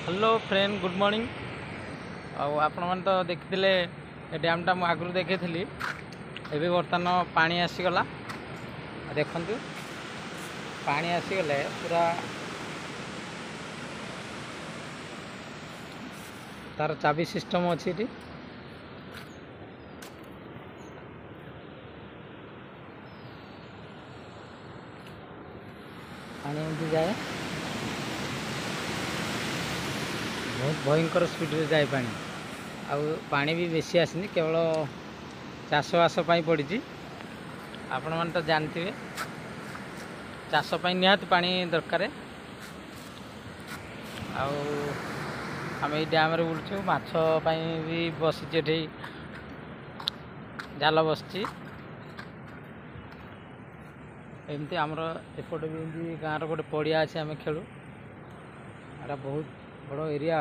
Hello friend good morning. आपण मैंने तो देखिले डैमटा मुझे आगु देखी एवं बर्तमान पानी आसीगला देखु पानी आसीगले पूरा तार चाबी सिस्टम अच्छी ये पानी एमती जाए बहुत भयंकर स्पीड रे जाए पानी पानी भी बेसी आसनी केवल चाषबास पड़ी आपण मैंने तो जानते चाषपाई निहाती पानी दरकार आम ये डैम रे बुलूँ माछ भी बसी जाल बसची एमती आमर एपटे भी एमती गाँव गोटे पड़िया अच्छे आम खेलु। एटा बहुत बड़ एरिया।